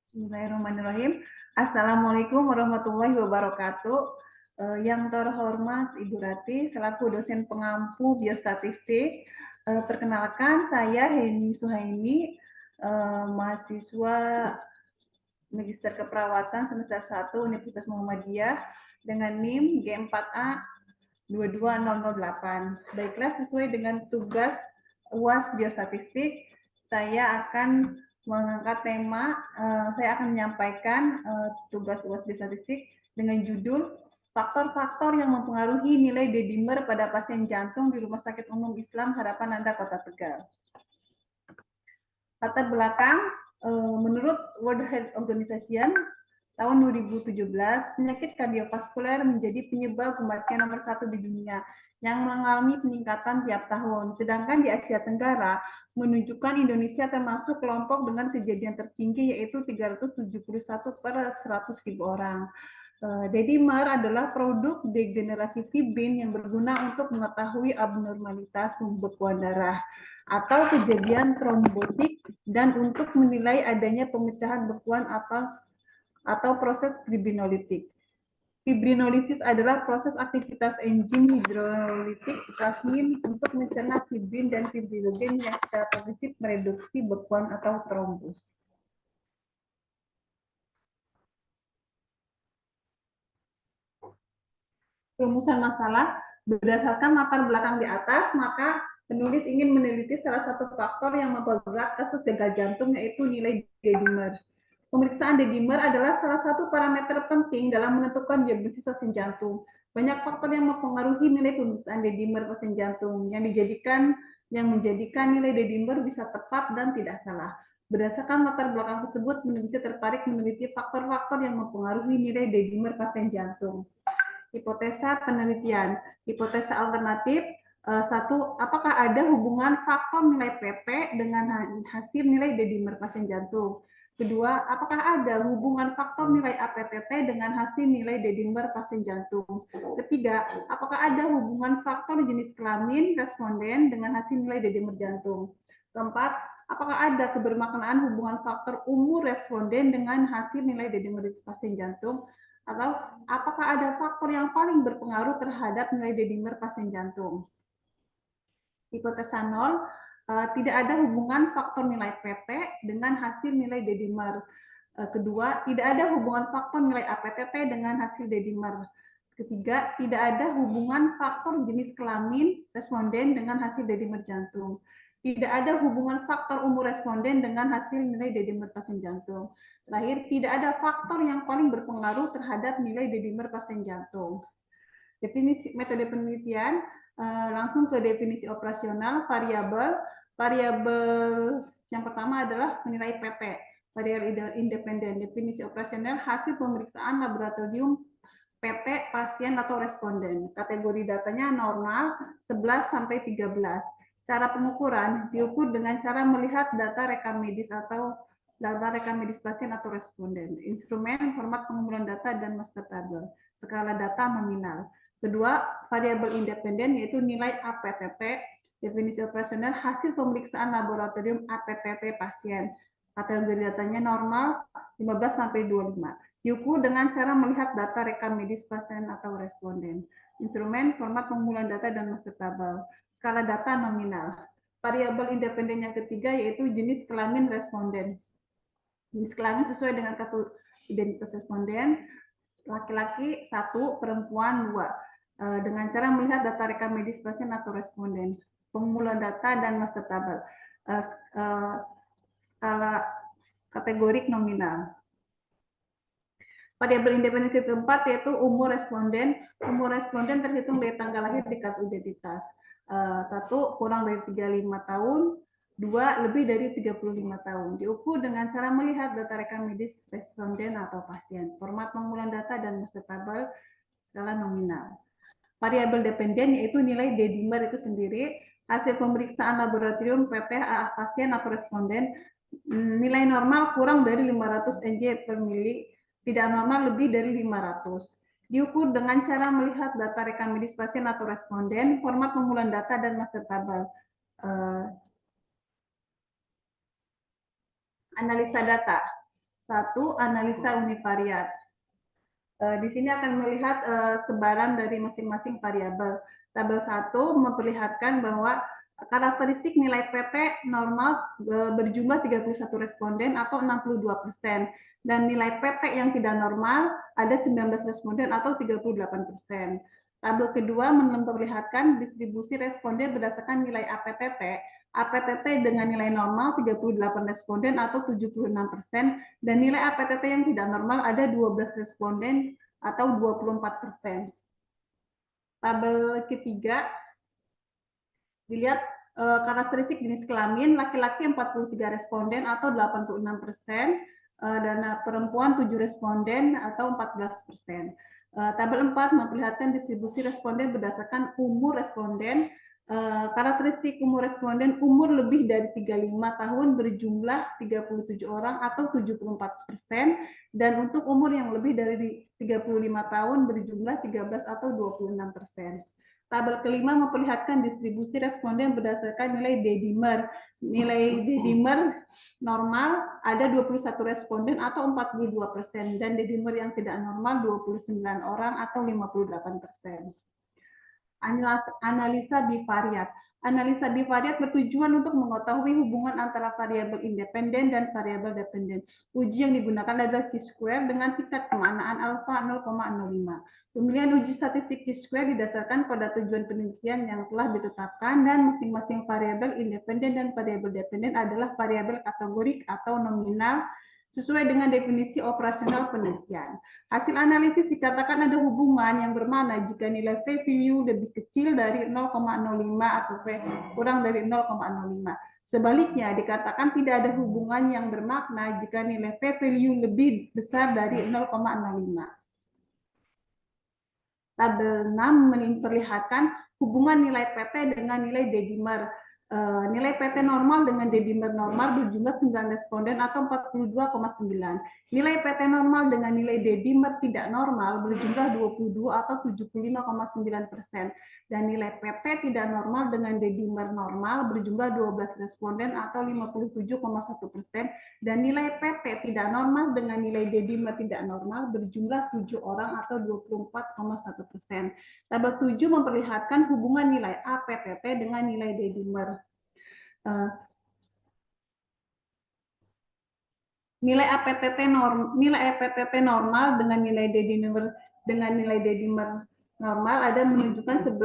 Bismillahirrahmanirrahim. Assalamualaikum warahmatullahi wabarakatuh. Yang terhormat Ibu Rati selaku dosen pengampu biostatistik. Perkenalkan, saya Heni Suhaimi, mahasiswa Magister Keperawatan semester 1 Universitas Muhammadiyah dengan NIM G4A 22008. Baiklah, sesuai dengan tugas UAS Biostatistik, saya akan mengangkat tema, saya akan menyampaikan tugas UAS Biostatistik dengan judul faktor-faktor yang mempengaruhi nilai D-dimer pada pasien jantung di Rumah Sakit Umum Islam Harapan Anda Kota Tegal. Latar belakang, menurut World Health Organization, tahun 2017, penyakit kardiovaskuler menjadi penyebab kematian nomor 1 di dunia yang mengalami peningkatan tiap tahun. Sedangkan di Asia Tenggara menunjukkan Indonesia termasuk kelompok dengan kejadian tertinggi yaitu 371 per 100.000 orang. D-dimer adalah produk degenerasi fibrin yang berguna untuk mengetahui abnormalitas pembekuan darah atau kejadian trombotik dan untuk menilai adanya pemecahan bekuan atau proses fibrinolitik. Fibrinolisis adalah proses aktivitas enzim hidrolitik plasmin untuk mencerna fibrin dan fibrinogen yang secara progresif mereduksi bekuan atau trombus. Rumusan masalah, berdasarkan latar belakang di atas, maka penulis ingin meneliti salah satu faktor yang memperberat kasus gagal jantung, yaitu nilai D-dimer. Pemeriksaan D-dimer adalah salah satu parameter penting dalam menentukan diagnosis pasien jantung. Banyak faktor yang mempengaruhi nilai pemeriksaan D-dimer pasien jantung yang menjadikan nilai D-dimer bisa tepat dan tidak salah. Berdasarkan latar belakang tersebut, peneliti tertarik meneliti faktor-faktor yang mempengaruhi nilai D-dimer pasien jantung. Hipotesa penelitian. Hipotesa alternatif, satu, apakah ada hubungan faktor nilai PP dengan hasil nilai D-dimer pasien jantung? Kedua, apakah ada hubungan faktor nilai APTT dengan hasil nilai D-dimer pasien jantung? Ketiga, apakah ada hubungan faktor jenis kelamin responden dengan hasil nilai D-dimer jantung? Keempat, apakah ada kebermaknaan hubungan faktor umur responden dengan hasil nilai D-dimer pasien jantung? Atau apakah ada faktor yang paling berpengaruh terhadap nilai D-dimer pasien jantung? Hipotesa 0, tidak ada hubungan faktor nilai PT dengan hasil nilai D-dimer. Kedua, tidak ada hubungan faktor nilai APTT dengan hasil D-dimer. Ketiga, tidak ada hubungan faktor jenis kelamin responden dengan hasil D-dimer jantung. Tidak ada hubungan faktor umur responden dengan hasil nilai D-dimer pasien jantung. Terakhir, tidak ada faktor yang paling berpengaruh terhadap nilai D-dimer pasien jantung. Definisi metode penelitian, langsung ke definisi operasional variabel. Variabel yang pertama adalah menilai PT, variabel independen. Definisi operasional hasil pemeriksaan laboratorium PT pasien atau responden. Kategori datanya normal 11 sampai 13. Cara pengukuran diukur dengan cara melihat data rekam medis atau data rekam medis pasien atau responden. Instrumen, format pengumpulan data, dan master table. Skala data nominal. Kedua, variabel independen yaitu nilai APTT. Definisi operasional hasil pemeriksaan laboratorium APTT pasien. Kategori datanya normal 15 sampai 25. Diukur dengan cara melihat data rekam medis pasien atau responden. Instrumen, format pengumpulan data, dan master table. Skala data nominal. Variabel independen yang ketiga yaitu jenis kelamin responden. Jenis kelamin sesuai dengan kartu identitas responden, laki-laki 1, perempuan 2. Dengan cara melihat data rekam medis pasien atau responden. Pengumpulan data dan master table. Skala kategorik nominal. Variabel independen keempat yaitu umur responden. Umur responden terhitung dari tanggal lahir di kartu identitas. 1, kurang dari 35 tahun. 2, lebih dari 35 tahun. Diukur dengan cara melihat data rekam medis responden atau pasien. Format pengumpulan data dan master table skala nominal. Variabel dependen yaitu nilai D-dimer itu sendiri. Hasil pemeriksaan laboratorium PT pasien atau responden. Nilai normal kurang dari 500 NJ per mili, tidak normal lebih dari 500. Diukur dengan cara melihat data rekam medis pasien atau responden, format pengumpulan data, dan master table. Analisa data. 1. Analisa univariat. Di sini akan melihat sebaran dari masing-masing variabel. Tabel 1 memperlihatkan bahwa karakteristik nilai PT normal berjumlah 31 responden atau 62%. Dan nilai PT yang tidak normal ada 19 responden atau 38%. Tabel kedua memperlihatkan distribusi responden berdasarkan nilai APTT. APTT dengan nilai normal 38 responden atau 76%, dan nilai APTT yang tidak normal ada 12 responden atau 24%. Tabel ketiga, dilihat karakteristik jenis kelamin, laki-laki 43 responden atau 86%, dan perempuan 7 responden atau 14%. Tabel 4 memperlihatkan distribusi responden berdasarkan umur responden. Karakteristik umur responden, umur lebih dari 35 tahun berjumlah 37 orang atau 74%, dan untuk umur yang lebih dari 35 tahun berjumlah 13 atau 26%. Tabel kelima memperlihatkan distribusi responden berdasarkan nilai D-dimer. Nilai D-dimer normal ada 21 responden atau 42%, dan D-dimer yang tidak normal 29 orang atau 58%. Analisa bivariat. Analisa bivariat bertujuan untuk mengetahui hubungan antara variabel independen dan variabel dependen. Uji yang digunakan adalah chi-square dengan tingkat kemaknaan alfa 0,05. Pemilihan uji statistik chi-square didasarkan pada tujuan penelitian yang telah ditetapkan, dan masing-masing variabel independen dan variabel dependen adalah variabel kategorik atau nominal sesuai dengan definisi operasional penelitian. Hasil analisis dikatakan ada hubungan yang bermakna jika nilai p-value lebih kecil dari 0,05 atau p kurang dari 0,05. Sebaliknya, dikatakan tidak ada hubungan yang bermakna jika nilai p-value lebih besar dari 0,05. Tabel 6 memperlihatkan hubungan nilai PT dengan nilai D-dimer. Nilai PT normal dengan D-dimer normal berjumlah 9 responden atau 42,9. Nilai PT normal dengan nilai D-dimer tidak normal berjumlah 22 atau 75,9%. Dan nilai PT tidak normal dengan D-dimer normal berjumlah 12 responden atau 57,1%. Dan nilai PT tidak normal dengan nilai D-dimer tidak normal berjumlah 7 orang atau 24,1%. Tabel 7 memperlihatkan hubungan nilai APTT dengan nilai D-dimer. Nilai APTT normal dengan nilai D-dimer normal ada menunjukkan 11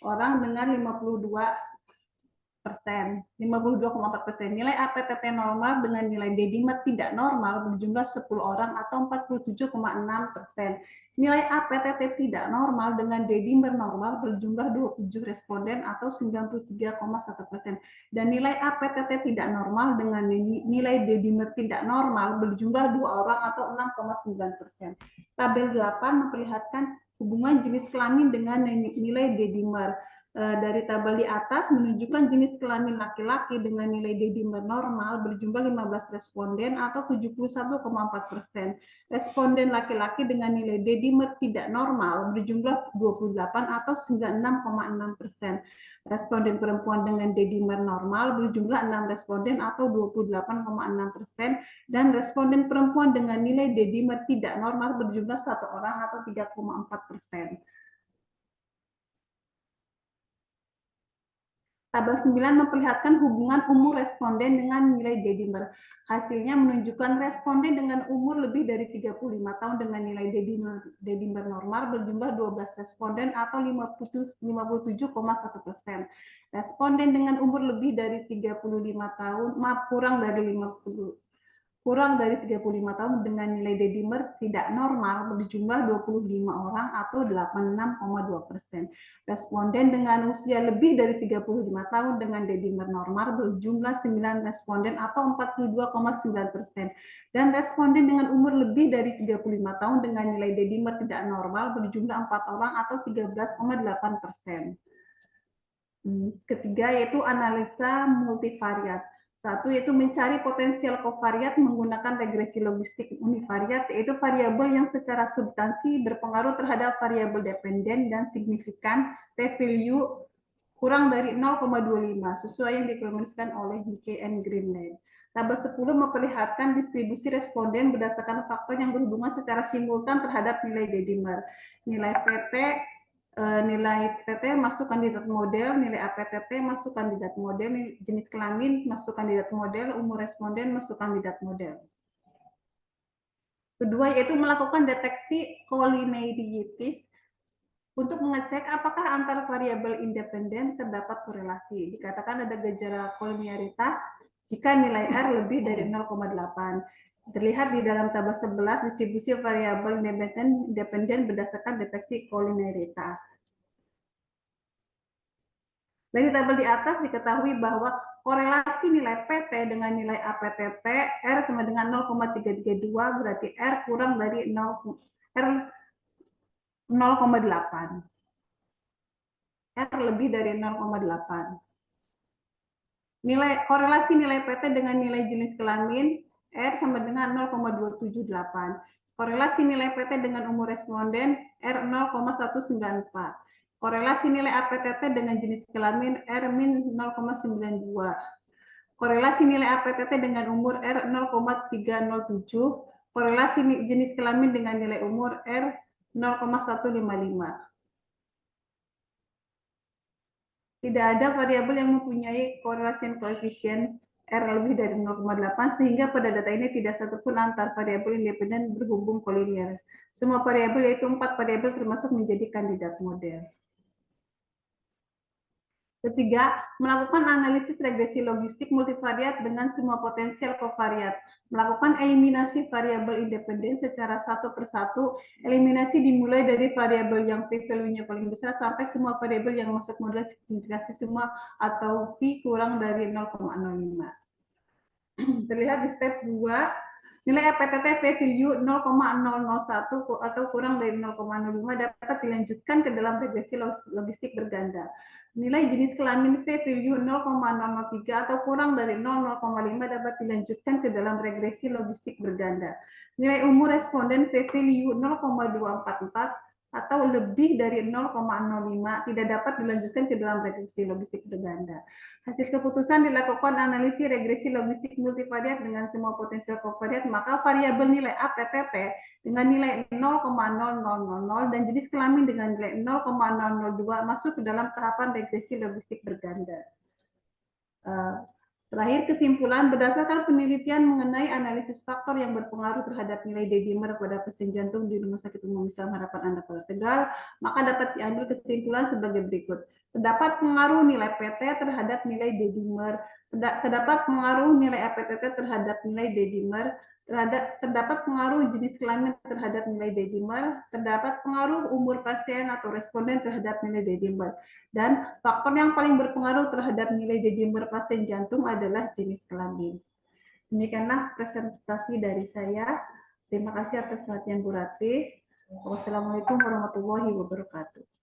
orang dengan 52,4%. Nilai APTT normal dengan nilai D-dimer tidak normal berjumlah 10 orang atau 47,6%. Nilai APTT tidak normal dengan D-dimer normal berjumlah 27 responden atau 93,1%. Dan nilai APTT tidak normal dengan nilai D-dimer tidak normal berjumlah 2 orang atau 6,9%. Tabel 8 memperlihatkan hubungan jenis kelamin dengan nilai D-dimer. Dari tabel di atas menunjukkan jenis kelamin laki-laki dengan nilai D-dimer normal berjumlah 15 responden atau 71,4%. Responden laki-laki dengan nilai D-dimer tidak normal berjumlah 28 atau 96,6%. Responden perempuan dengan D-dimer normal berjumlah 6 responden atau 28,6%, dan responden perempuan dengan nilai D-dimer tidak normal berjumlah 1 orang atau 3,4%. Tabel 9 memperlihatkan hubungan umur responden dengan nilai D-dimer. Hasilnya menunjukkan responden dengan umur lebih dari 35 tahun dengan nilai D-dimer normal berjumlah 12 responden atau 57,1%. Responden dengan umur lebih dari 35 tahun, kurang dari 35 tahun dengan nilai D-dimer tidak normal berjumlah 25 orang atau 86,2%. Responden dengan usia lebih dari 35 tahun dengan D-dimer normal berjumlah 9 responden atau 42,9%. Dan responden dengan umur lebih dari 35 tahun dengan nilai D-dimer tidak normal berjumlah 4 orang atau 13,8%. Ketiga yaitu analisa multivariat. 1 yaitu mencari potensial kovariat menggunakan regresi logistik univariat, yaitu variabel yang secara substansi berpengaruh terhadap variabel dependen dan signifikan p-value kurang dari 0,25 sesuai yang direkomendasikan oleh Mickey and Greenland. Tabel 10 memperlihatkan distribusi responden berdasarkan faktor yang berhubungan secara simultan terhadap nilai dedimer. Nilai VT, nilai TT masuk kandidat model, nilai APTT masuk kandidat model, jenis kelamin masuk kandidat model, umur responden masuk kandidat model. Kedua yaitu melakukan deteksi collinearities untuk mengecek apakah antar variabel independen terdapat korelasi. Dikatakan ada gejala koliniaritas jika nilai R lebih dari 0,8. Terlihat di dalam tabel 11 distribusi variabel independen berdasarkan deteksi koliniaritas. Dari tabel di atas diketahui bahwa korelasi nilai PT dengan nilai APTT R sama dengan 0,332 berarti R kurang dari 0,8. R lebih dari 0,8. Korelasi nilai PT dengan nilai jenis kelamin R sama dengan 0,278. Korelasi nilai PT dengan umur responden R 0,194. Korelasi nilai APTT dengan jenis kelamin R min 0,92. Korelasi nilai APTT dengan umur R 0,307. Korelasi jenis kelamin dengan nilai umur R 0,155. Tidak ada variabel yang mempunyai korelasi koefisien R lebih dari 0,8 sehingga pada data ini tidak satupun antar variabel independen berhubung kolinier. Semua variabel yaitu 4 variabel termasuk menjadi kandidat model. Ketiga, melakukan analisis regresi logistik multivariat dengan semua potensial kovariat. Melakukan eliminasi variabel independen secara satu persatu. Eliminasi dimulai dari variabel yang p-value-nya paling besar sampai semua variabel yang masuk model signifikasi semua atau V kurang dari 0,05. Terlihat di step 2, nilai APTT p-value 0,001 atau kurang dari 0,05 dapat dilanjutkan ke dalam regresi logistik berganda. Nilai jenis kelamin p-value 0,003 atau kurang dari 0,05 dapat dilanjutkan ke dalam regresi logistik berganda. Nilai umur responden p-value 0,244 atau lebih dari 0,05 tidak dapat dilanjutkan ke dalam regresi logistik berganda. Hasil keputusan dilakukan analisis regresi logistik multivariat dengan semua potensial kovariat, maka variabel nilai APTT dengan nilai 0,0000 dan jenis kelamin dengan nilai 0,002 masuk ke dalam tahapan regresi logistik berganda. Terakhir, kesimpulan berdasarkan penelitian mengenai analisis faktor yang berpengaruh terhadap nilai dedimer pada pasien jantung di Rumah Sakit Umum Islam Harapan Anda Kota Tegal, maka dapat diambil kesimpulan sebagai berikut. Terdapat pengaruh nilai PT terhadap nilai dedimer, terdapat pengaruh nilai APTT terhadap nilai dedimer, terdapat pengaruh jenis kelamin terhadap nilai dedimer, terdapat pengaruh umur pasien atau responden terhadap nilai dedimer. Dan faktor yang paling berpengaruh terhadap nilai dedimer pasien jantung adalah jenis kelamin. Demikianlah presentasi dari saya. Terima kasih atas perhatian Bu Ratih. Wassalamualaikum warahmatullahi wabarakatuh.